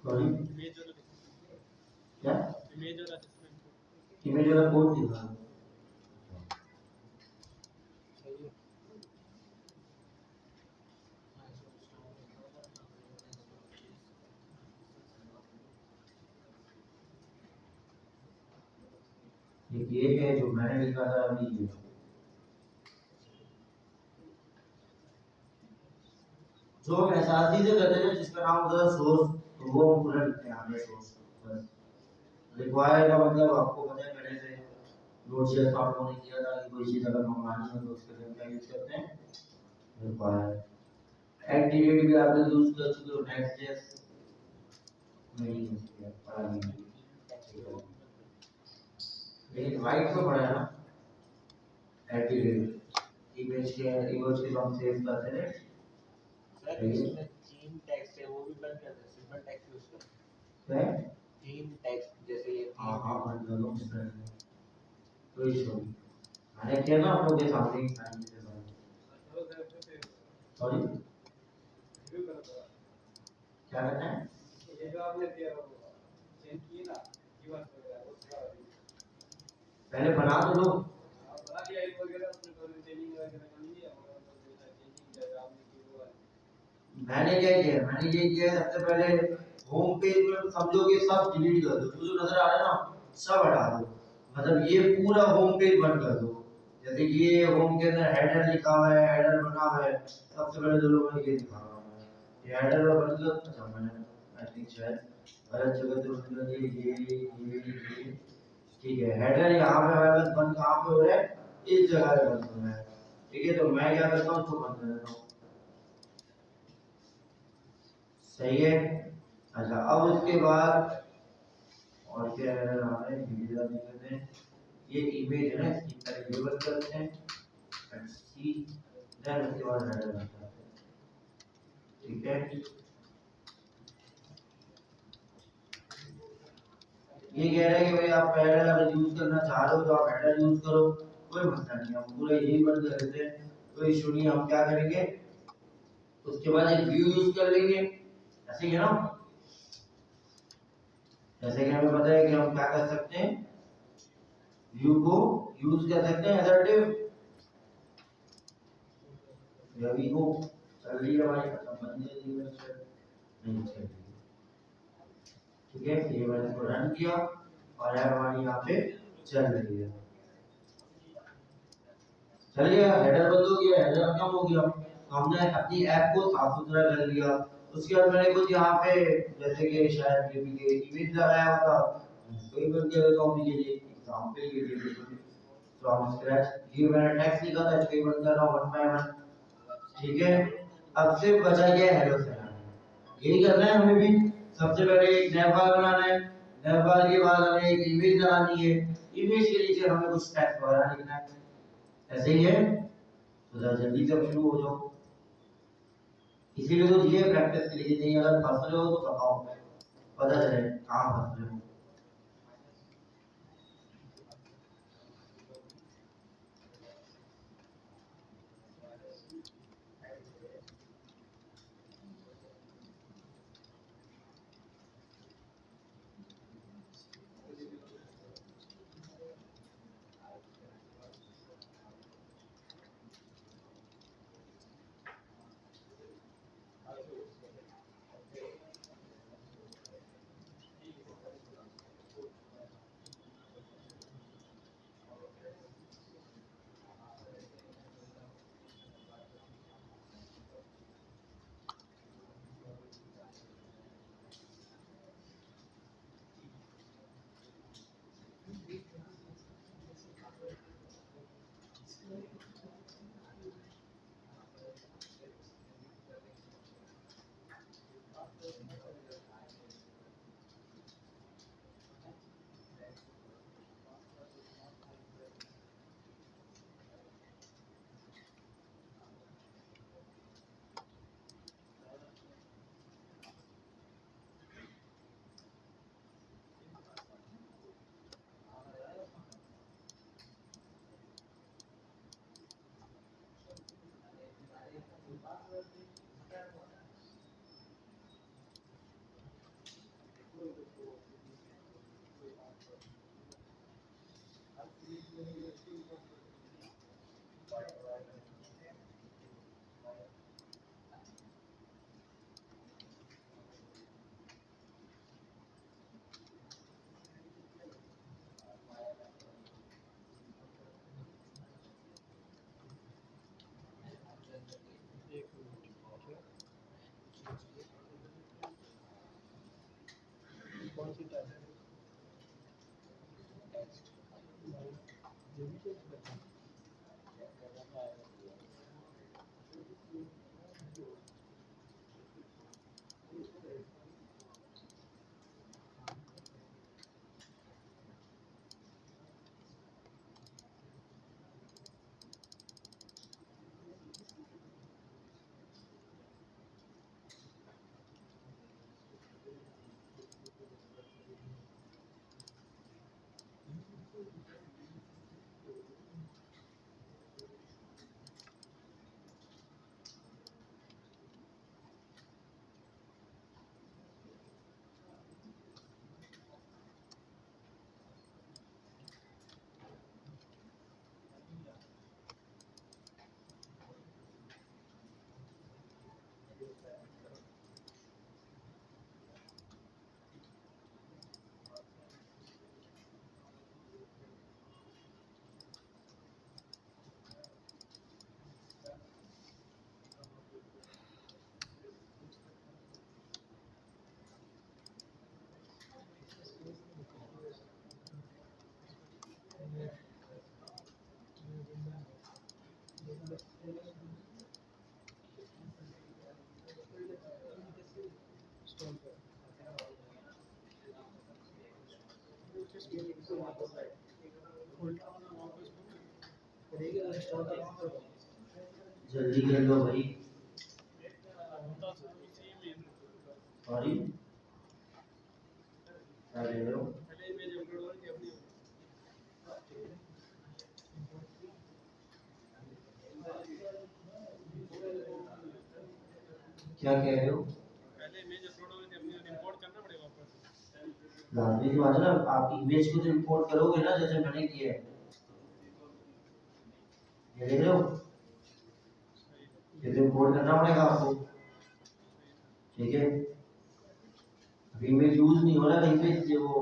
सॉरी इमेज वाला क्या इमेज वाला इमेज वाला कोड दिखा। ये है जो मैंने लिखा था अभी ये जो हम एहसासी से करते हैं जिसका नाम होता है सोर्स, तो वो हम पूरा लिखते हैं यहाँ पे सोर्स। बस रिक्वायर का मतलब आपको पता है पहले से नोट.js का आप लोगों ने किया था कि कोई चीज अगर मंगवानी है तो उसके लिए क्या यूज करते हैं, रिक्वायर। एक्टिवेट भी आप लोग यूज कर चुके हो, नेक्स्ट.js नहीं यूज किया, पढ़ा नहीं, लेकिन राइट तो पढ़ा है ना। एक्टिवेट इमेज के हम सेव करते हैं। सर इसमें थीम टेक्स्ट है वो भी बंद कर दे, सिंपल टेक्स्ट यूज कर। क्या है? थीम टेक्स्ट जैसे ये हाँ हाँ बंद कर दो, कोई इशू नहीं। मैंने किया ना आप लोगों के सामने ही साइन के सामने। सॉरी क्या करना है? ये जो आपने किया वो चेंज किए ना कीवर्ड वगैरह उसका पहले बना तो लो। बना दिया एक वगैरह उसमें थोड़ी चेंजिंग वगैरह करनी है और डेटा चेंजिंग जैसे आपने की वो मैंने क्या किया, मैंने ये किया सबसे पहले होम पेज में समझो कि सब डिलीट कर दो, जो नजर आ रहा है ना सब हटा दो। मतलब ये पूरा होम पेज बंद कर दो। जैसे कि ये होम के अंदर हेडर लिखा हुआ है, हेडर बना हुआ है, सबसे पहले जो लोगों ने ये दिखा हुआ है ये हेडर और बंद कर। अच्छा मैंने आई थिंक शायद गलत जगह से बंद कर दिया। ये ठीक है। हेडर यहाँ पे हमारे पास बंद कहाँ पे हो रहा है, इस जगह पे बंद हो रहा है। ठीक है, तो मैं क्या करता हूँ, इसको बंद कर देता हूँ। सही है। अच्छा अब उसके बाद और क्या है, हमारे वीडियो में करते हैं ये इमेज है ना, इसकी पहले लेबल करते हैं एंड सी, देन उसके बाद हेडर बनाते हैं। ठीक है, ये कह रहा है कि भाई आप हेडर अगर यूज करना चाह रहे हो तो आप हेडर यूज करो, कोई मसला नहीं, हम पूरा यही बंद कर देते हैं, कोई इशू नहीं। हम क्या करेंगे उसके बाद एक व्यू यूज कर लेंगे, ऐसे ही है ना। जैसे कि हमें पता है कि हम क्या कर सकते हैं, व्यू को यूज कर सकते हैं एज अ डिव। रवि को चल रही है हमारी, खत्म बन जाएगी नहीं चल रही। ठीक है, ये मैंने इसको रन किया और ऐप हमारी यहाँ पे चल रही है। चलिए हेडर बंद हो गया, हेडर कम हो गया, तो हमने अपनी ऐप को साफ सुथरा कर लिया। उसके बाद मैंने कुछ यहाँ पे जैसे कि शायद बेबी के इमेज लगाया हुआ था, कोई बन गया कॉपी के लिए एग्जांपल के लिए फ्रॉम स्क्रैच। ये मैंने टेक्स्ट लिखा था, इसको बंद कर रहा हूँ वन बाय वन। ठीक है, अब सिर्फ बचा गया हेलो सेना, यही करना है हमें भी। सबसे पहले एक नैव बार बनाना है, नैव बार के बाद हमें एक इमेज बनानी है, इमेज के नीचे हमें कुछ टेक्स्ट वगैरह लिखना है। ऐसे ही है, तो जरा जल्दी से शुरू हो जाओ। इसीलिए तो ये प्रैक्टिस के लिए नहीं, अगर फंस रहे हो तो बताओ, पता चले कहाँ फंस रहे हो। जल्दी कर लो भाई। सॉरी, क्या ले रहे हो? क्या कह रहे हो? लाजमी सी बात है ना, आप इमेज को तो इंपोर्ट करोगे ना, जैसे मैंने किया है। ये देख रहे हो, ये तो इंपोर्ट करना पड़ेगा आपको, ठीक है। अभी इमेज यूज नहीं हो रहा कहीं पे, इसलिए वो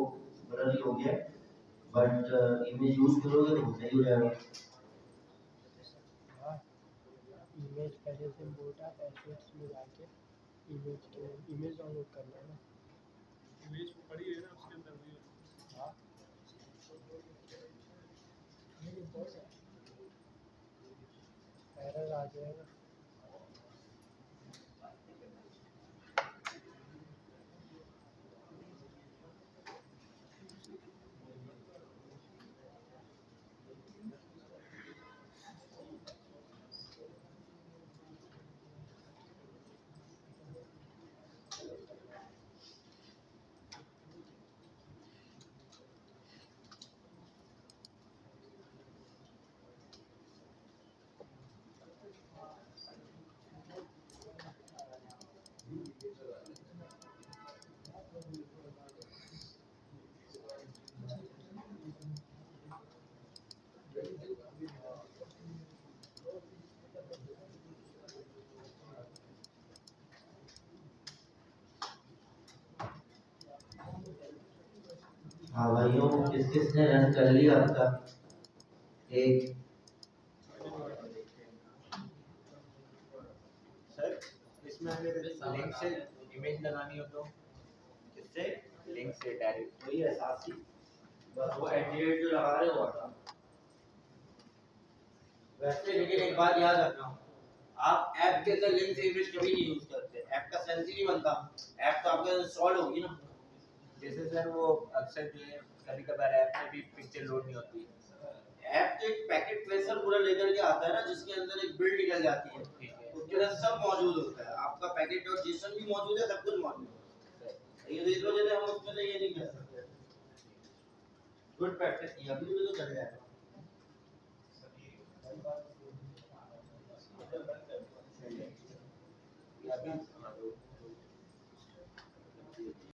ब्लर ही हो गया, बट इमेज यूज करोगे तो सही हो जाएगा। इमेज पहले से इंपोर्ट आप एसेट्स में जाके इमेज डाउनलोड करना है ना। इमेज पड़ी है ना उसके अंदर भी। हाँ ये इंपोर्ट है, एरर आ जाएगा। हाँ भाइयों, किसने रन कर लिया आपका? एक सर इसमें अगर लिंक से इमेज लगानी हो तो किससे? लिंक से डायरेक्ट। वही एहसासी, बस वो एडिट जो लगा रहे हो आता। वैसे लेकिन एक बात याद रखना, आप ऐप के अंदर लिंक से इमेज कभी नहीं यूज करते, ऐप का सेंस ही नहीं बनता। ऐप तो आपके इंस्टॉल होगी ना। जैसे सर वो अक्सर जो है कभी कभार ऐप में भी पिक्चर लोड नहीं होती। ऐप तो एक पैकेट ट्रेसर पूरा लेकर के आता है ना, जिसके अंदर एक बिल्ड निकल जाती है, ठीक है। उसके अंदर सब मौजूद होता है, आपका पैकेट और जेसन भी मौजूद है, सब कुछ मौजूद है। ये तो इस वजह से हम उसमें से ये नहीं कर सकते। गुड प्रैक्टिस की, अभी भी तो चल जाएगा।